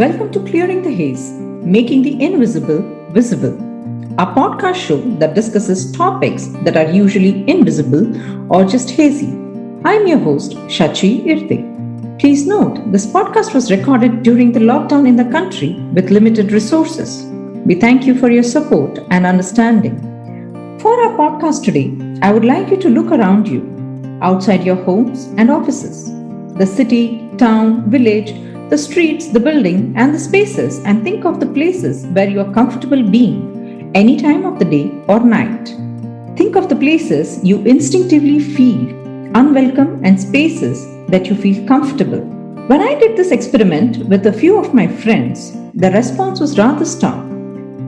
Welcome to Clearing the Haze, Making the Invisible Visible, a podcast show that discusses topics that are usually invisible or just hazy. I'm your host, Shachi Irte. Please note, this podcast was recorded during the lockdown in the country with limited resources. We thank you for your support and understanding. For our podcast today, I would like you to look around you, outside your homes and offices, the city, town, village, the streets, the building, and the spaces, and think of the places where you are comfortable being, any time of the day or night. Think of the places you instinctively feel unwelcome and spaces that you feel comfortable. When I did this experiment with a few of my friends, the response was rather stark.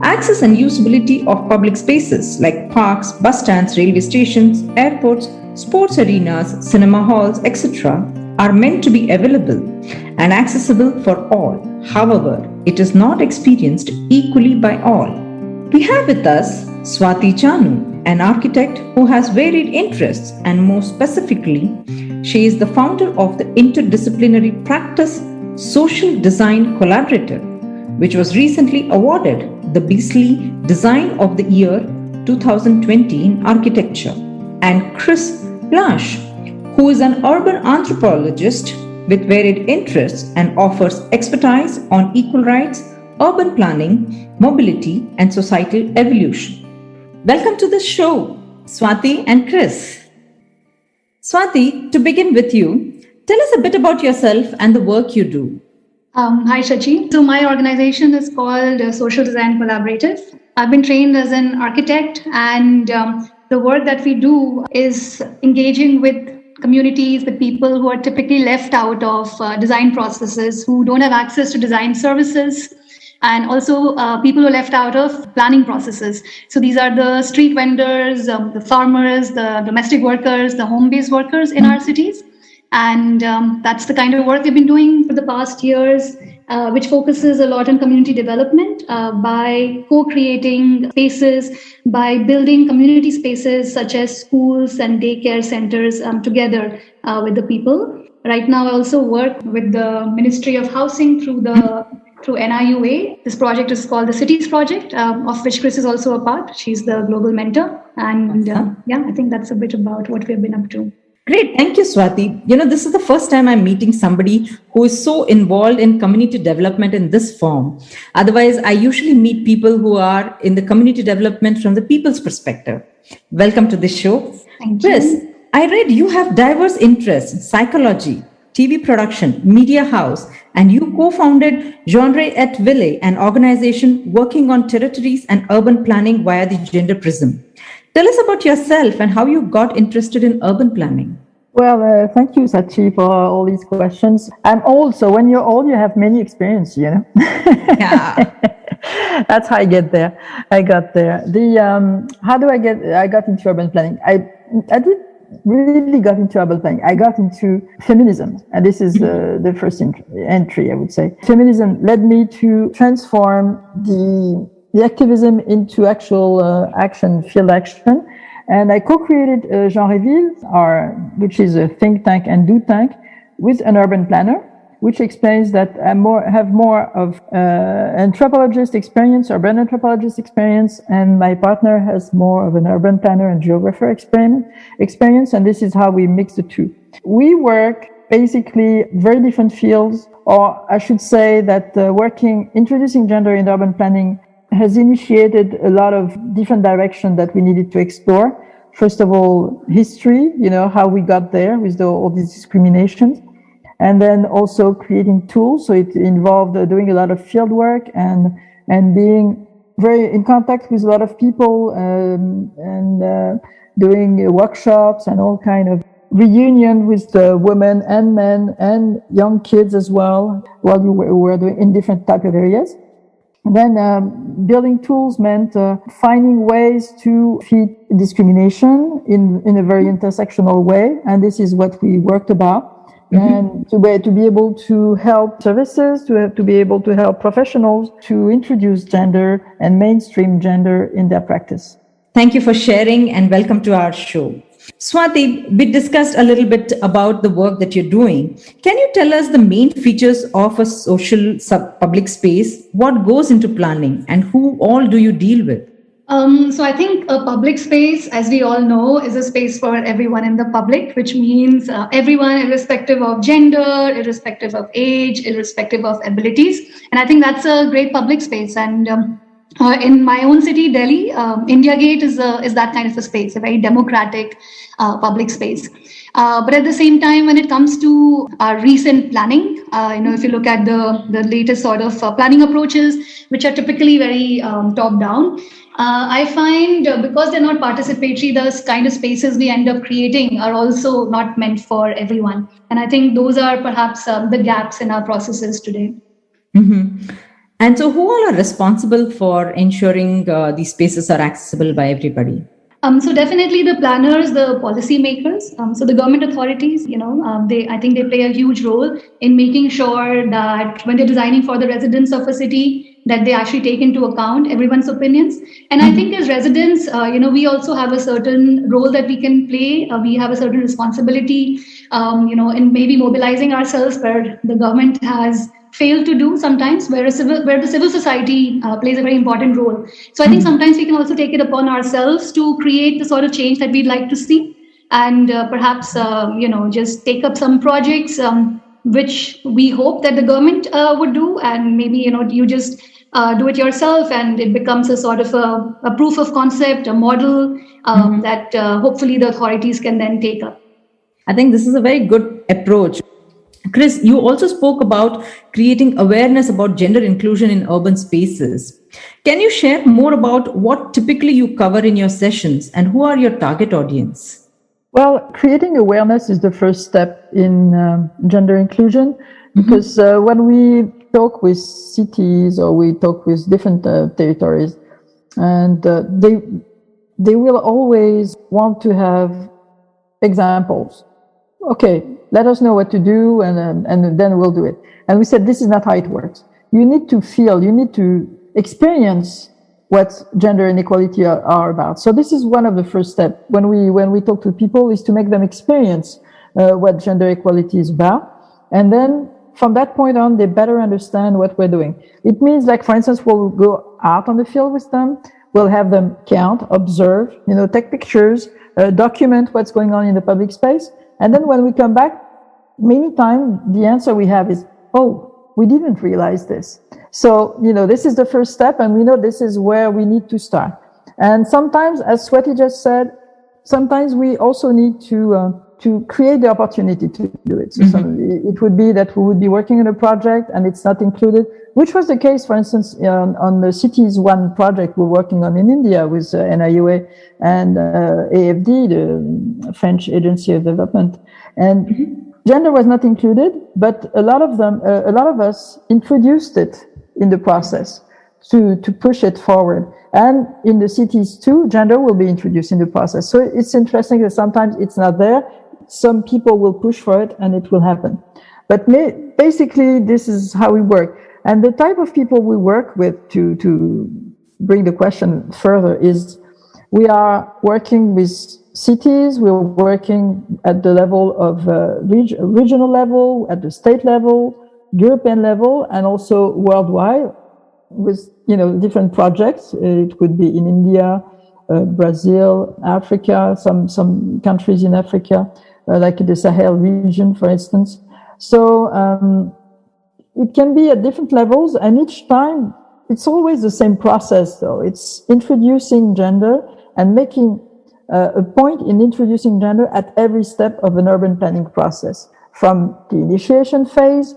Access and usability of public spaces like parks, bus stands, railway stations, airports, sports arenas, cinema halls, etc. are meant to be available and accessible for all. However, it is not experienced equally by all. We have with us Swati Chanu, an architect who has varied interests, and more specifically, she is the founder of the interdisciplinary practice Social Design Collaborative, which was recently awarded the Beasley Design of the Year 2020 in Architecture, and Chris Blash, who is an urban anthropologist with varied interests and offers expertise on equal rights, urban planning, mobility, and societal evolution. Welcome to the show, Swati and Chris. Swati, to begin with you, tell us a bit about yourself and the work you do. Hi, Shachi. So my organization is called Social Design Collaborative. I've been trained as an architect, and the work that we do is engaging with communities, with people who are typically left out of design processes, who don't have access to design services, and also people who are left out of planning processes. So these are the street vendors, the farmers, the domestic workers, the home-based workers in our cities. And that's the kind of work we've been doing for the past years, which focuses a lot on community development by co-creating spaces, by building community spaces such as schools and daycare centers together with the people. Right now, I also work with the Ministry of Housing through NIUA. This project is called the Cities Project, of which Chris is also a part. She's the global mentor. And I think that's a bit about what we've been up to. Great. Thank you, Swati. This is the first time I'm meeting somebody who is so involved in community development in this form. Otherwise, I usually meet people who are in the community development from the people's perspective. Welcome to the show. Thank you. Chris, I read you have diverse interests, psychology, TV production, media house, and you co-founded Genre et Ville, an organization working on territories and urban planning via the gender prism. Tell us about yourself and how you got interested in urban planning. Well, thank you, Sachi, for all these questions. I'm old, so when you're old, you have many experience, Yeah. That's how I get there. I got there. I got into urban planning. I did really got into urban planning. I got into feminism, and this is the first entry, I would say. Feminism led me to transform the activism into actual field action. And I co-created Genre et Ville, which is a think tank and do tank, with an urban planner, which explains that I have more of anthropologist experience, urban anthropologist experience, and my partner has more of an urban planner and geographer experience, and this is how we mix the two. We work basically very different fields, or I should say that introducing gender in urban planning has initiated a lot of different directions that we needed to explore. First of all, history, how we got there with all these discriminations. And then also creating tools. So it involved doing a lot of field work and being very in contact with a lot of people and doing workshops and all kind of reunion with the women and men and young kids as well, while you were doing in different type of areas. And then building tools meant finding ways to feed discrimination in a very intersectional way. And this is what we worked about. And to be able to help services, to be able to help professionals to introduce gender and mainstream gender in their practice. Thank you for sharing and welcome to our show. Swati, we discussed a little bit about the work that you're doing. Can you tell us the main features of a social public space? What goes into planning and who all do you deal with? So I think a public space, as we all know, is a space for everyone in the public, which means everyone, irrespective of gender, irrespective of age, irrespective of abilities. And I think that's a great public space. And in my own city, Delhi, India Gate is that kind of a space, a very democratic public space. But at the same time, when it comes to recent planning, if you look at the latest sort of planning approaches, which are typically very top down, I find because they're not participatory, the kind of spaces we end up creating are also not meant for everyone. And I think those are perhaps the gaps in our processes today. Mm-hmm. And so who all are responsible for ensuring these spaces are accessible by everybody? So definitely the planners, the policymakers, so the government authorities, I think they play a huge role in making sure that when they're designing for the residents of a city, that they actually take into account everyone's opinions. And I think as residents, we also have a certain role that we can play. We have a certain responsibility, in maybe mobilizing ourselves where the government has failed to do sometimes, where the civil society plays a very important role. So I think sometimes we can also take it upon ourselves to create the sort of change that we'd like to see, and perhaps just take up some projects which we hope that the government would do, and maybe you just do it yourself, and it becomes a sort of a proof of concept, a model that hopefully the authorities can then take up. I think this is a very good approach. Chris, you also spoke about creating awareness about gender inclusion in urban spaces. Can you share more about what typically you cover in your sessions and who are your target audience? Well, creating awareness is the first step in gender inclusion, because when we talk with cities or we talk with different territories, and they will always want to have examples. Okay, let us know what to do, and then we'll do it. And we said, this is not how it works. You need to feel, you need to experience what gender inequality are about. So this is one of the first steps when we talk to people, is to make them experience what gender equality is about. And then from that point on, they better understand what we're doing. It means, like, for instance, we'll go out on the field with them. We'll have them count, observe, take pictures, document what's going on in the public space. And then when we come back, many times the answer we have is, oh, we didn't realize this. So, this is the first step, and we know this is where we need to start. And sometimes, as Swati just said, sometimes we also need to create the opportunity to do it. So it would be that we would be working on a project and it's not included, which was the case, for instance, on the Cities One project we're working on in India with NIUA and AFD, the French Agency of Development. And gender was not included, but a lot of us introduced it in the process to push it forward. And in the cities too, gender will be introduced in the process. So it's interesting that sometimes it's not there. Some people will push for it and it will happen. But basically, this is how we work. And the type of people we work with, to bring the question further, is we are working with cities, we're working at the level of regional level, at the state level, European level, and also worldwide with, different projects. It could be in India, Brazil, Africa, some countries in Africa, like the Sahel region, for instance. So it can be at different levels, and each time it's always the same process, though. It's introducing gender and making a point in introducing gender at every step of an urban planning process, from the initiation phase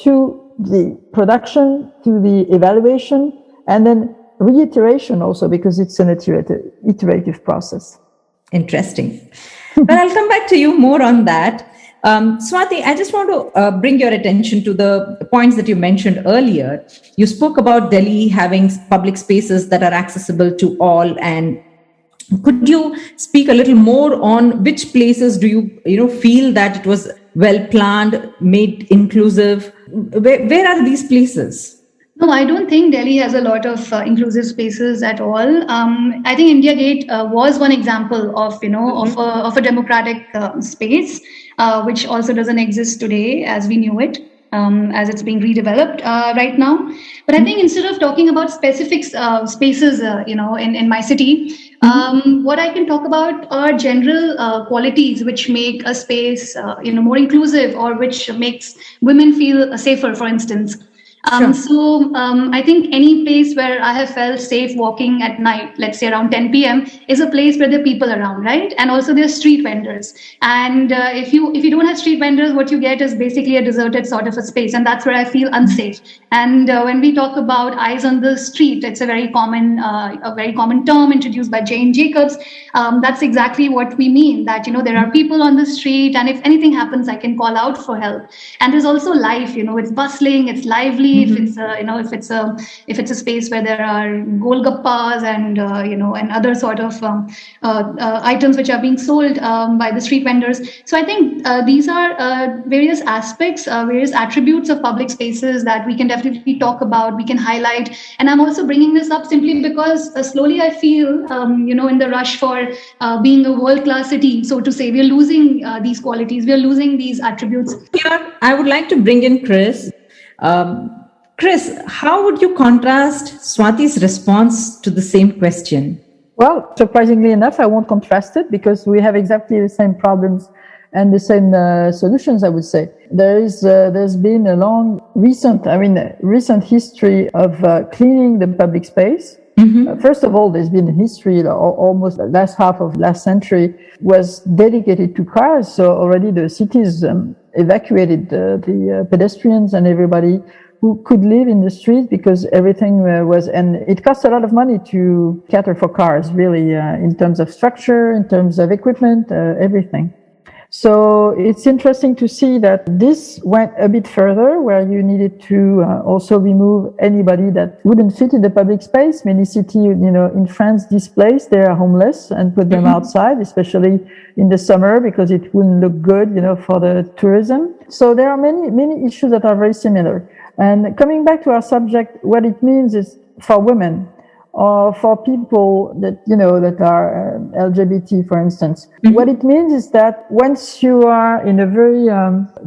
to the production, to the evaluation, and then reiteration also, because it's an iterative process. Interesting. But I'll come back to you more on that. Swati, I just want to bring your attention to the points that you mentioned earlier. You spoke about Delhi having public spaces that are accessible to all, and could you speak a little more on which places do you feel that it was well planned, made inclusive? Where are these places? No, I don't think Delhi has a lot of inclusive spaces at all. I think India Gate was one example of of a democratic space, which also doesn't exist today as we knew it. As it's being redeveloped right now. But I think instead of talking about specific spaces, in my city, what I can talk about are general qualities which make a space, more inclusive, or which makes women feel safer, for instance. Sure. I think any place where I have felt safe walking at night, let's say around 10 p.m., is a place where there are people around, right? And also there's street vendors. And if you don't have street vendors, what you get is basically a deserted sort of a space, and that's where I feel unsafe. And when we talk about eyes on the street, it's a very common term introduced by Jane Jacobs. That's exactly what we mean. That there are people on the street, and if anything happens, I can call out for help. And there's also life. It's bustling, it's lively. If it's a space where there are golgappas and and other sort of items which are being sold by the street vendors. So I think these are various aspects, various attributes of public spaces that we can definitely talk about, we can highlight. And I'm also bringing this up simply because slowly I feel, in the rush for being a world-class city, so to say, we're losing these qualities, we're losing these attributes. Here, I would like to bring in Chris. Chris, how would you contrast Swati's response to the same question? Well, surprisingly enough, I won't contrast it because we have exactly the same problems and the same solutions, I would say. There's been a recent history of cleaning the public space. First of all, there's been a history, almost the last half of last century was dedicated to cars. So already the cities evacuated the pedestrians and everybody who could live in the streets because everything and it costs a lot of money to cater for cars, really, in terms of structure, in terms of equipment, everything. So it's interesting to see that this went a bit further, where you needed to also remove anybody that wouldn't fit in the public space. Many cities, in France, displaced their homeless and put them outside, especially in the summer, because it wouldn't look good, for the tourism. So there are many issues that are very similar. And coming back to our subject, what it means is for women, or for people that, that are LGBT, for instance. What it means is that once you are in a very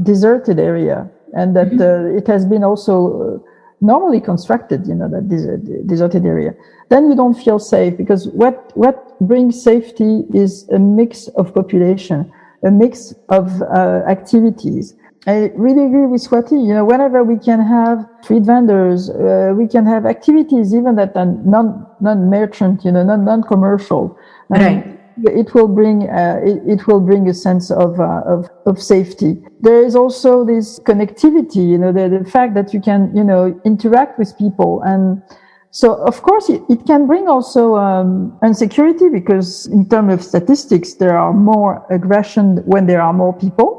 deserted area, and that it has been also normally constructed, that deserted area, then you don't feel safe, because what brings safety is a mix of population, a mix of activities. I really agree with Swati. Whenever we can have street vendors, we can have activities even that are non-merchant, non-commercial. Right. It will bring a sense of safety. There is also this connectivity, the fact that you can, interact with people. And so, of course, it can bring also insecurity, because in terms of statistics, there are more aggression when there are more people.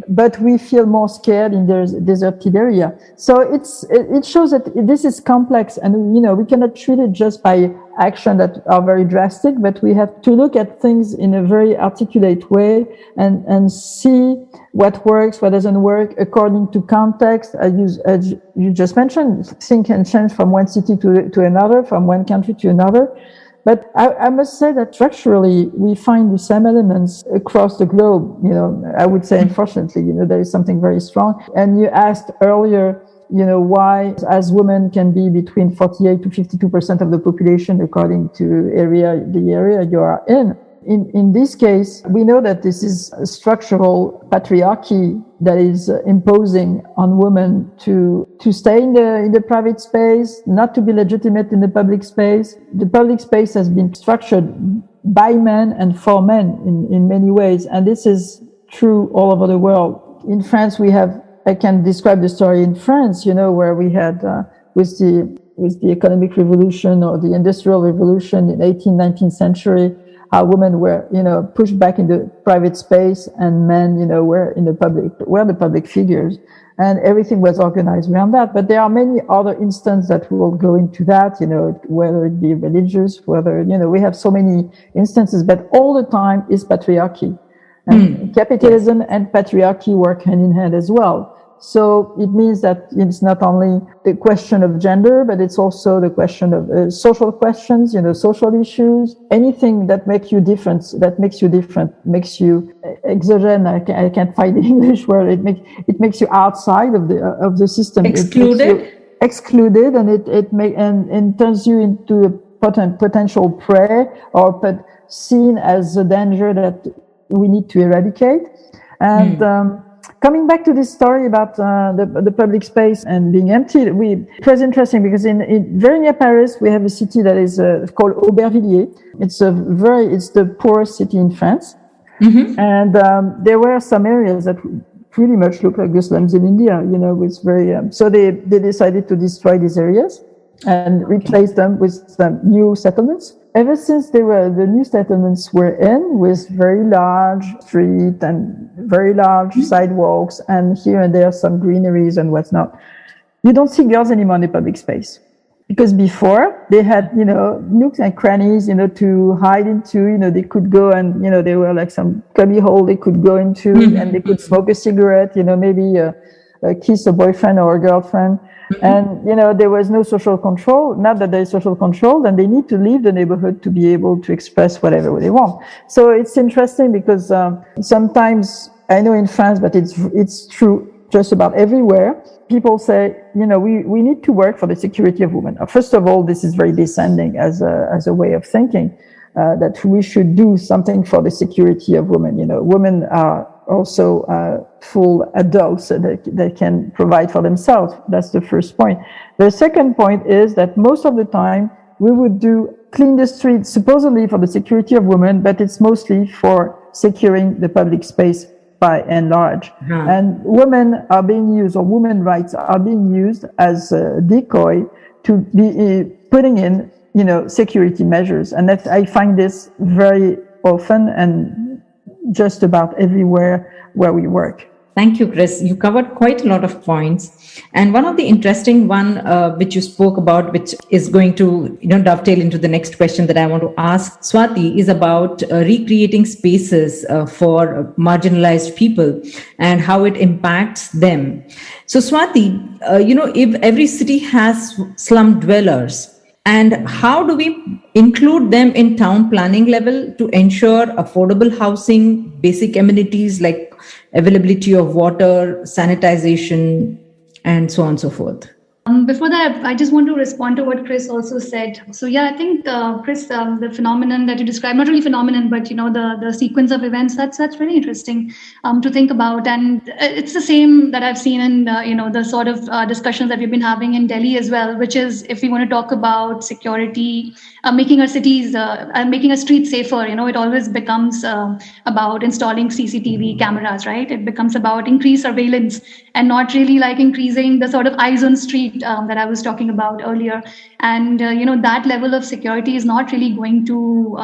But we feel more scared in the deserted area. So it shows that this is complex, and we cannot treat it just by action that are very drastic, but we have to look at things in a very articulate way and see what works, what doesn't work according to context. As you just mentioned, things can change from one city to another, from one country to another. But I must say that structurally, we find the same elements across the globe. I would say, unfortunately, there is something very strong. And you asked earlier, why, as women can be between 48 to 52% of the population, according to the area you are in. In this case, we know that this is a structural patriarchy that is imposing on women to stay in the private space, not to be legitimate in the public space. The public space has been structured by men and for men in many ways, and this is true all over the world. In France, I can describe the story in France, where we had with the economic revolution or the industrial revolution in 18th, 19th century. How women were, pushed back in the private space, and men, were the public figures, and everything was organized around that. But there are many other instances that will go into that, whether it be religious, whether, we have so many instances, but all the time is patriarchy. And capitalism and patriarchy work hand in hand as well. So it means that it's not only the question of gender, but it's also the question of social questions, social issues, anything that makes you different, makes you exogen. I can't find the English word. It makes you outside of the system. Excluded, and it turns you into a potential prey, or seen as a danger that we need to eradicate. And coming back to this story about the public space and being empty, it was interesting because in very near Paris, we have a city that is called Aubervilliers. It's the poorest city in France. Mm-hmm. And there were some areas that pretty much look like the slums in India, it's very, so they decided to destroy these areas and replace them with some new settlements. Ever since the new settlements were in, with very large streets and very large sidewalks, and here and there some greeneries and whatnot, you don't see girls anymore in the public space. Because before they had, nooks and crannies, to hide into, they could go and, they were like some cubby hole they could go into, and they could smoke a cigarette, maybe kiss a boyfriend or a girlfriend. And, there was no social control. Now that there is social control, then they need to leave the neighborhood to be able to express whatever they want. So it's interesting because sometimes, I know in France, but it's true just about everywhere, people say, we need to work for the security of women. First of all, this is very descending as a way of thinking, that we should do something for the security of women. Women are also full adults that can provide for themselves. That's the first point. The second point is that most of the time we would clean the streets supposedly for the security of women, but it's mostly for securing the public space by and large. Mm-hmm. And women are being used, or women rights are being used as a decoy to be putting in, security measures. And that I find this very often and just about everywhere where we work. Thank you, Chris. You covered quite a lot of points. And one of the interesting one which you spoke about, which is going to dovetail into the next question that I want to ask Swati, is about recreating spaces for marginalized people and how it impacts them. So Swati, if every city has slum dwellers, and how do we include them in town planning level to ensure affordable housing, basic amenities like availability of water, sanitization, and so on and so forth? Before that, I just want to respond to what Chris also said. So yeah, I think Chris, the phenomenon that you described, not really phenomenon, but the sequence of events, that's very interesting to think about. And it's the same that I've seen in the sort of discussions that we've been having in Delhi as well, which is if we want to talk about security, making our cities, making a street safer, it always becomes about installing CCTV cameras, right? It becomes about increased surveillance and not really like increasing the sort of eyes on street that I was talking about earlier. And, that level of security is not really going to,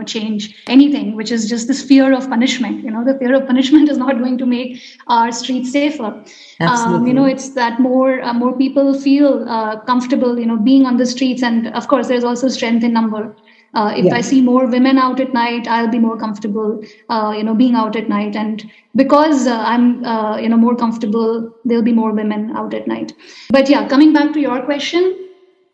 change anything, which is just this fear of punishment. The fear of punishment is not going to make our streets safer. Absolutely. It's that more people feel comfortable, being on the streets. And of course, there's also strength in number. If I see more women out at night, I'll be more comfortable, being out at night. And because I'm, more comfortable, there'll be more women out at night. But yeah, coming back to your question,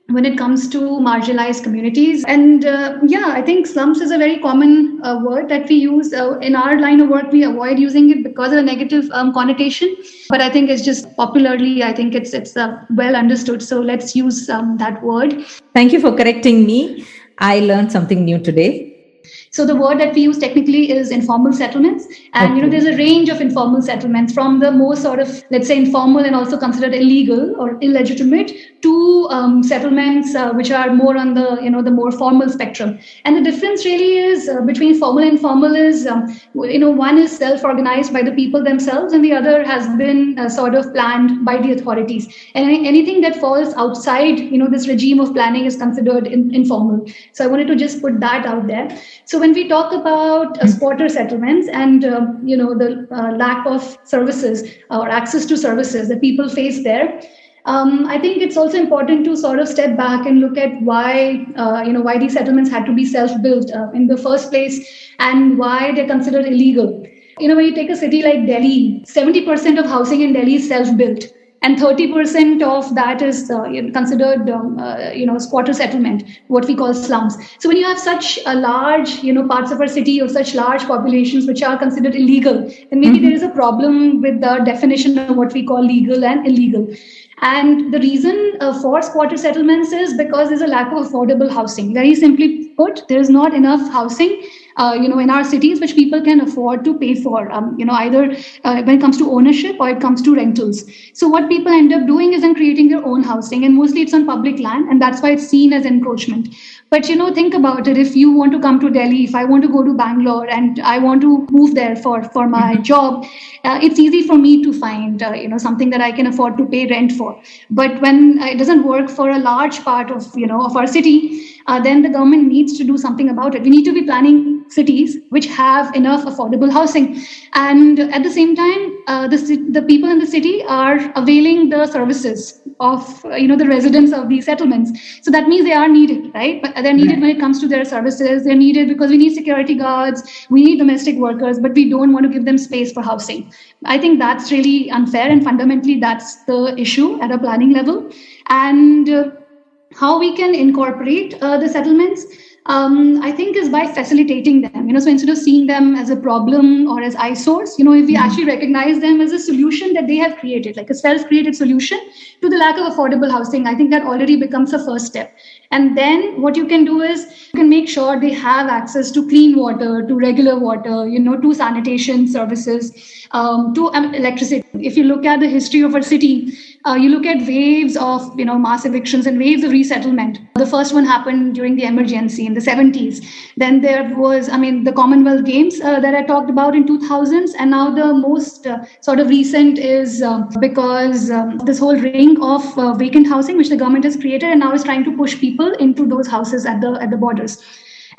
when it comes to marginalized communities. And I think slums is a very common word that we use. In our line of work, we avoid using it because of a negative connotation. But I think it's just popularly, I think it's well understood. So let's use that word. Thank you for correcting me. I learned something new today. So the word that we use technically is informal settlements. And, there's a range of informal settlements from the more sort of, let's say, informal and also considered illegal or illegitimate to settlements which are more on the, the more formal spectrum. And the difference really is between formal and informal is, one is self-organized by the people themselves and the other has been sort of planned by the authorities. And anything that falls outside, this regime of planning is considered informal. So I wanted to just put that out there. So when we talk about squatter settlements and, the lack of services or access to services that people face there, I think it's also important to sort of step back and look at why these settlements had to be self-built in the first place and why they're considered illegal. When you take a city like Delhi, 70% of housing in Delhi is self-built. And 30% of that is considered, squatter settlement, what we call slums. So when you have such a large, parts of our city or such large populations which are considered illegal, then maybe there is a problem with the definition of what we call legal and illegal. And the reason for squatter settlements is because there's a lack of affordable housing. Very simply put, there is not enough housing in our cities, which people can afford to pay for, either when it comes to ownership or it comes to rentals. So what people end up doing is then creating their own housing, and mostly it's on public land, and that's why it's seen as encroachment. But, think about it. If you want to come to Delhi, if I want to go to Bangalore and I want to move there for my job, it's easy for me to find, something that I can afford to pay rent for. But when it doesn't work for a large part of, of our city, then the government needs to do something about it. We need to be planning cities which have enough affordable housing. And at the same time, the people in the city are availing the services of, the residents of these settlements. So that means they are needed, right? But they're needed when it comes to their services. They're needed because we need security guards, we need domestic workers, but we don't want to give them space for housing. I think that's really unfair. And fundamentally, that's the issue at a planning level. And how we can incorporate the settlements, I think, is by facilitating them. So instead of seeing them as a problem or as eyesores, if we actually recognize them as a solution that they have created, like a self-created solution to the lack of affordable housing, I think that already becomes a first step. And then what you can do is you can make sure they have access to clean water, to regular water, to sanitation services, to electricity. If you look at the history of our city, you look at waves of mass evictions and waves of resettlement. The first one happened during the emergency in the 70s. Then there was, the Commonwealth Games that I talked about in 2000s. And now the most sort of recent is because this whole ring of vacant housing, which the government has created, and now is trying to push people into those houses at the borders.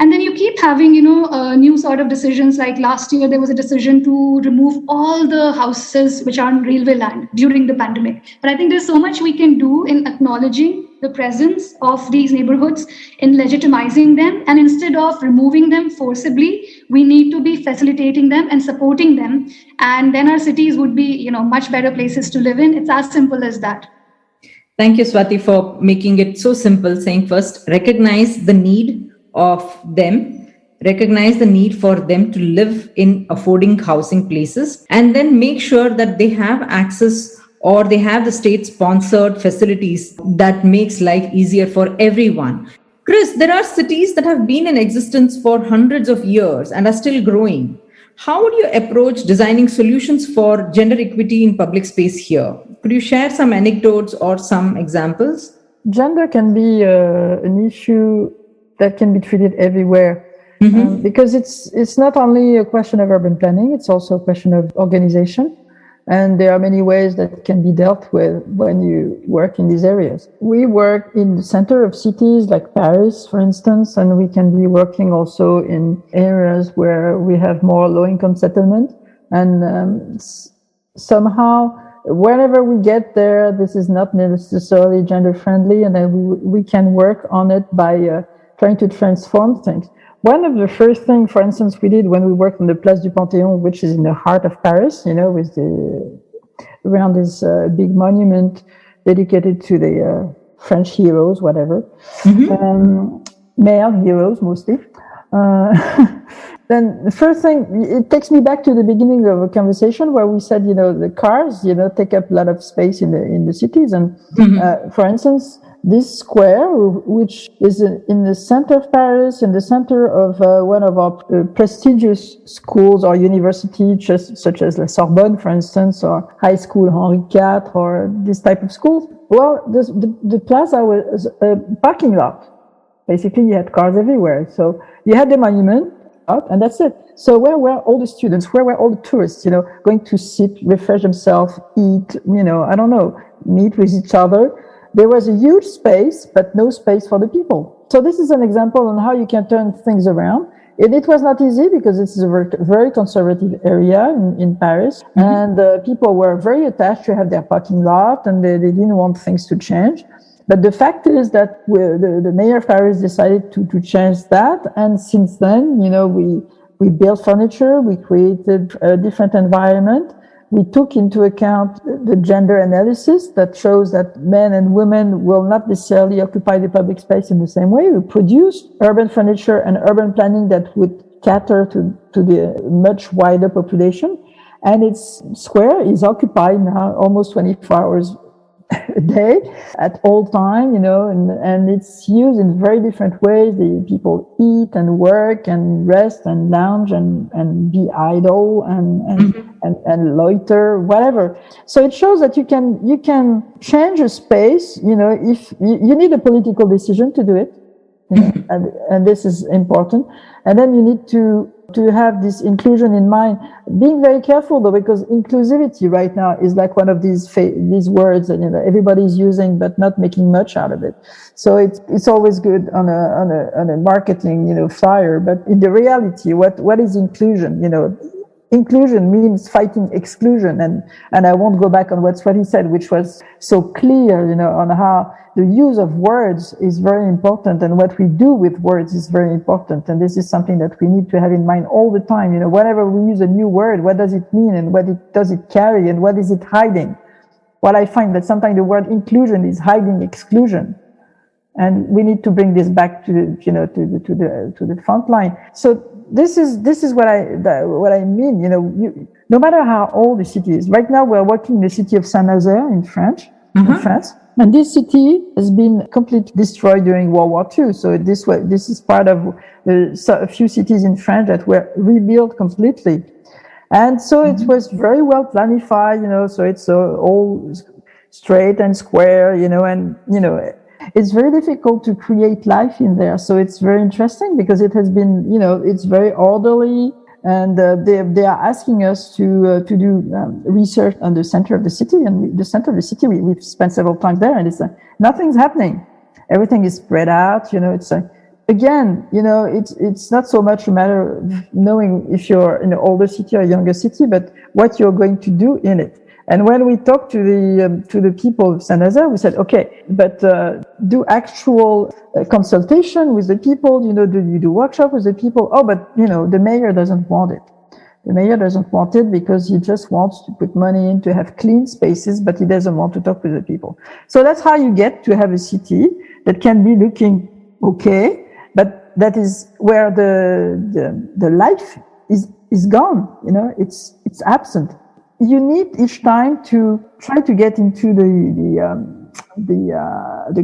And then you keep having, new sort of decisions. Like last year, there was a decision to remove all the houses which are on railway land during the pandemic. But I think there's so much we can do in acknowledging the presence of these neighborhoods, in legitimizing them. And instead of removing them forcibly, we need to be facilitating them and supporting them. And then our cities would be, much better places to live in. It's as simple as that. Thank you, Swati, for making it so simple, saying first, recognize the need of them, recognize the need for them to live in affording housing places, and then make sure that they have access or they have the state-sponsored facilities that makes life easier for everyone. Chris, there are cities that have been in existence for hundreds of years and are still growing. How would you approach designing solutions for gender equity in public space here? Could you share some anecdotes or some examples? Gender can be an issue that can be treated everywhere. Because it's not only a question of urban planning, it's also a question of organization. And there are many ways that can be dealt with when you work in these areas. We work in the center of cities like Paris, for instance, and we can be working also in areas where we have more low-income settlement. And somehow, whenever we get there, this is not necessarily gender-friendly, and then we can work on it by trying to transform things. One of the first things, for instance, we did when we worked on the Place du Panthéon, which is in the heart of Paris, with around this big monument dedicated to the French heroes, whatever, male heroes mostly. Then the first thing, it takes me back to the beginning of a conversation where we said, the cars, take up a lot of space in the cities. And for instance, this square, which is in the center of Paris, in the center of one of our prestigious schools or universities, such as La Sorbonne, for instance, or High School Henri IV, or this type of schools. Well, the plaza was a parking lot. Basically, you had cars everywhere. So you had the monument, and that's it. So where were all the students? Where were all the tourists, going to sit, refresh themselves, eat, I don't know, meet with each other? There was a huge space, but no space for the people. So this is an example on how you can turn things around. It was not easy because this is a very conservative area in Paris. And people were very attached to have their parking lot, and they didn't want things to change. But the fact is that the mayor of Paris decided to change that. And since then, We built furniture. We created a different environment. We took into account the gender analysis that shows that men and women will not necessarily occupy the public space in the same way. We produced urban furniture and urban planning that would cater to the much wider population. And its square is occupied now almost 24 hours a day at all time, and it's used in very different ways. The people eat and work and rest and lounge and be idle and loiter, whatever. So it shows that you can change a space, if you need a political decision to do it, and this is important. And then you need to have this inclusion in mind, being very careful though, because inclusivity right now is like one of these words that everybody's using but not making much out of it. So it's always good on a marketing flyer, but in the reality, what is inclusion? Inclusion means fighting exclusion, and I won't go back on what Swati said, which was so clear, on how the use of words is very important, and what we do with words is very important. And this is something that we need to have in mind all the time. Whenever we use a new word, what does it mean, and does it carry, and what is it hiding? Well, I find that sometimes the word inclusion is hiding exclusion, and we need to bring this back to the front line. So this is what I mean. No matter how old the city is. Right now, we're working in the city of Saint-Nazaire in France, and this city has been completely destroyed during World War II. So this is part of a few cities in France that were rebuilt completely, and so it was very well planified. So it's all straight and square, and it's very difficult to create life in there. So it's very interesting because it has been, it's very orderly, and they are asking us to do research on the center of the city. And the center of the city, we've spent several times there, and it's nothing's happening. Everything is spread out. It's again, it's not so much a matter of knowing if you're in an older city or a younger city, but what you're going to do in it. And when we talked to the people of Saint-Nazaire, we said, okay, but do actual consultation with the people, do you do workshop with the people? Oh, but the mayor doesn't want it. The mayor doesn't want it because he just wants to put money in to have clean spaces, but he doesn't want to talk with the people. So that's how you get to have a city that can be looking okay, but that is where the life is gone. It's absent. You need each time to try to get into the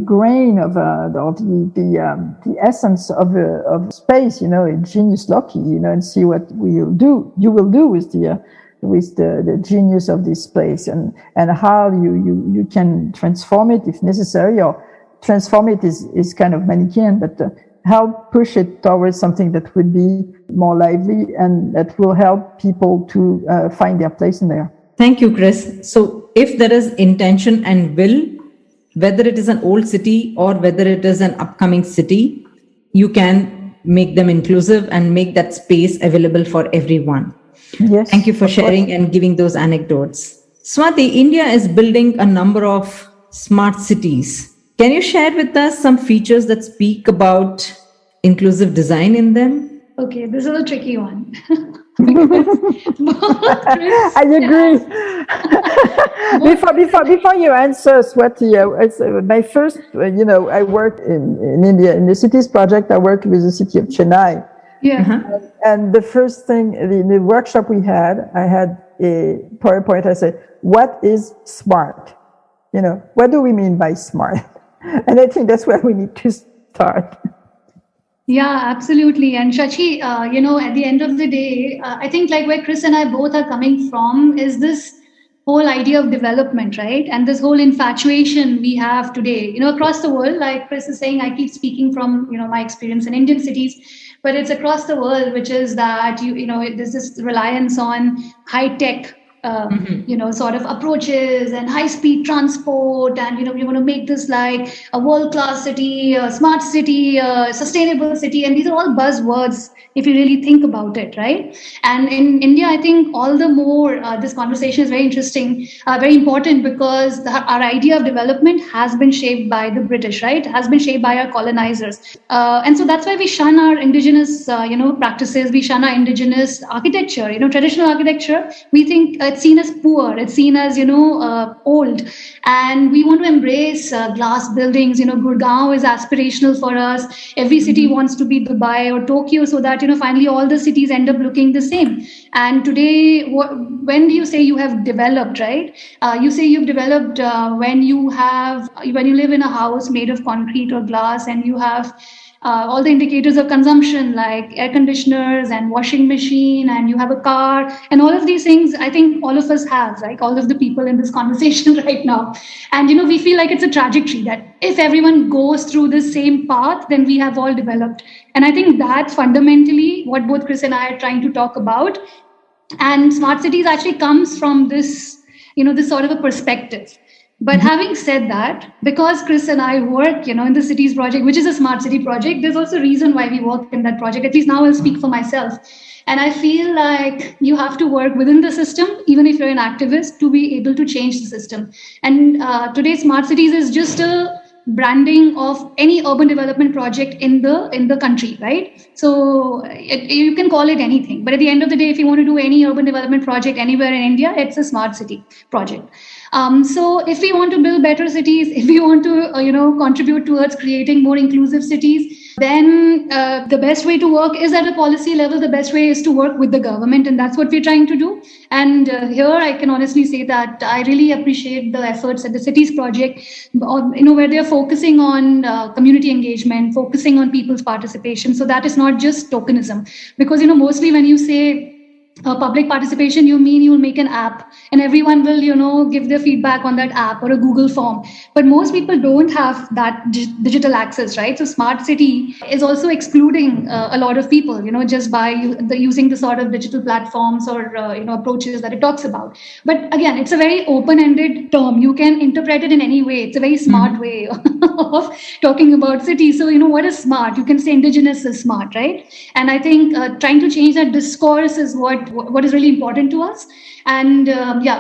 grain of the essence of space, genius loci, and see what you will do with the genius of this place, and how you can transform it if necessary, or transform it is kind of Manichaean, but help push it towards something that would be more lively and that will help people to find their place in there. Thank you, Chris. So if there is intention and will, whether it is an old city or whether it is an upcoming city, you can make them inclusive and make that space available for everyone. Yes. Thank you for sharing and giving those anecdotes. Swati, India is building a number of smart cities. Can you share with us some features that speak about inclusive design in them? Okay, this is a tricky one. I agree. Before you answer, Swati, my first, I worked in India in the cities project. I worked with the city of Chennai. Yeah. Uh-huh. And the first thing in the workshop we had, I had a PowerPoint. I said, "What is smart? What do we mean by smart?" And I think that's where we need to start. Yeah, absolutely. And Shachi, at the end of the day, I think like where Chris and I both are coming from is this whole idea of development, right? And this whole infatuation we have today, across the world, like Chris is saying, I keep speaking from, my experience in Indian cities, but it's across the world, which is that, there's this reliance on high tech, sort of approaches and high-speed transport, and we want to make this like a world-class city, a smart city, a sustainable city, and these are all buzzwords if you really think about it, right? And in India, I think all the more this conversation is very interesting, very important, because our idea of development has been shaped by the British, right? Has been shaped by our colonizers, and so that's why we shun our indigenous, practices. We shun our indigenous architecture, traditional architecture. We think it's seen as poor, it's seen as old, and we want to embrace glass buildings. Gurgaon is aspirational for us. Every city wants to be Dubai or Tokyo, so that finally all the cities end up looking the same. And today, when do you say you have developed, right? You say you've developed when you live in a house made of concrete or glass, and you have all the indicators of consumption like air conditioners and washing machine, and you have a car, and all of these things I think all of us have, like all of the people in this conversation right now. And we feel like it's a trajectory that if everyone goes through the same path, then we have all developed. And I think that's fundamentally what both Chris and I are trying to talk about. And smart cities actually comes from this, this sort of a perspective. But having said that, because Chris and I work, in the Cities project, which is a smart city project, there's also a reason why we work in that project. At least now I'll speak for myself. And I feel like you have to work within the system, even if you're an activist, to be able to change the system. And today, smart cities is just a branding of any urban development project in the country, right? So you can call it anything, but at the end of the day, if you want to do any urban development project anywhere in India, it's a smart city project. So if we want to build better cities, if we want to contribute towards creating more inclusive cities, then the best way to work is at a policy level. The best way is to work with the government, and that's what we're trying to do. And here I can honestly say that I really appreciate the efforts at the Cities project, where they're focusing on community engagement, focusing on people's participation. So that is not just tokenism, because mostly when you say public participation, you mean you'll make an app and everyone will give their feedback on that app or a Google form, but most people don't have that digital access, right? So smart city is also excluding a lot of people, just by using the sort of digital platforms or approaches that it talks about. But again, it's a very open-ended term. You can interpret it in any way. It's a very smart way of talking about cities. So what is smart? You can say indigenous is smart, right? And I think trying to change that discourse is what is really important to us. And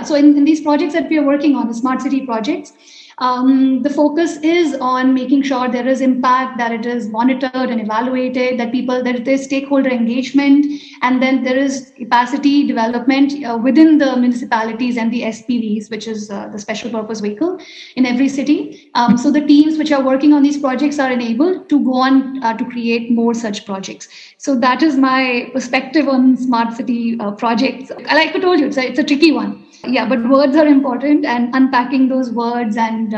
so in these projects that we are working on, the smart city projects, the focus is on making sure there is impact, that it is monitored and evaluated, that there's stakeholder engagement, and then there is capacity development within the municipalities and the SPVs, which is the special purpose vehicle in every city. So the teams which are working on these projects are enabled to go on to create more such projects. So that is my perspective on smart city projects. Like I told you, it's a tricky one. Yeah, but words are important, and unpacking those words and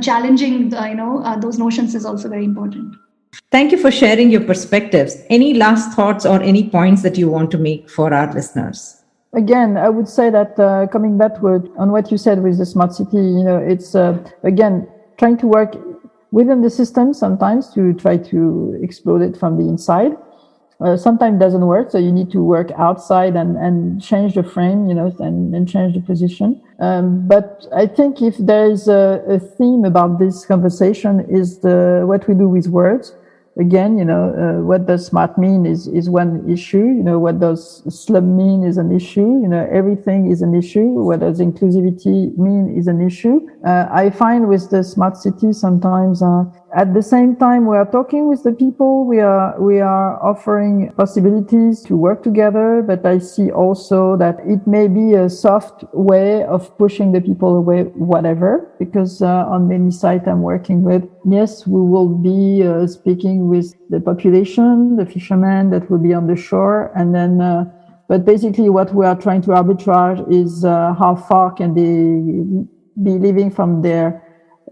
challenging, those notions is also very important. Thank you for sharing your perspectives. Any last thoughts or any points that you want to make for our listeners? Again, I would say that coming backward on what you said with the smart city, it's again trying to work within the system sometimes to try to explode it from the inside. Sometimes doesn't work, so you need to work outside and change the frame, and change the position. But I think if there is a theme about this conversation is what we do with words. Again, what does smart mean is one issue. What does slum mean is an issue. Everything is an issue. What does inclusivity mean is an issue. I find with the smart city sometimes, at the same time we are talking with the people, we are offering possibilities to work together, but I see also that it may be a soft way of pushing the people away, whatever, because on many sites I'm working with, yes, we will be speaking with the population, the fishermen that will be on the shore, and then but basically what we are trying to arbitrage is how far can they be living from their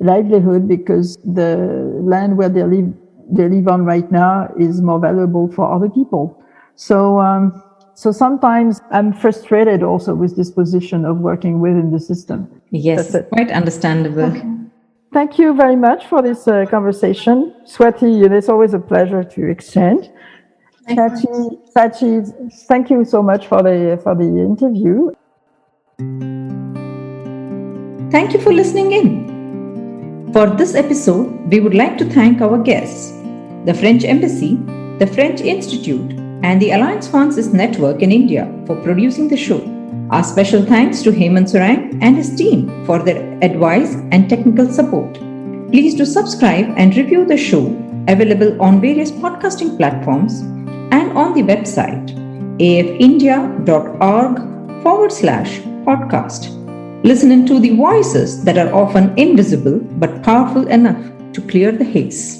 livelihood, because the land where they live on right now is more valuable for other people. So sometimes I'm frustrated also with this position of working within the system. Yes, quite understandable. Okay. Thank you very much for this conversation. Swati, it's always a pleasure to exchange. Sachi, thank you so much for the interview. Thank you for listening in. For this episode, we would like to thank our guests, the French Embassy, the French Institute, and the Alliance Francaise Network in India for producing the show. Our special thanks to Hemant Surang and his team for their advice and technical support. Please do subscribe and review the show, available on various podcasting platforms and on the website afindia.org/podcast. Listen to the voices that are often invisible but powerful enough to clear the haze.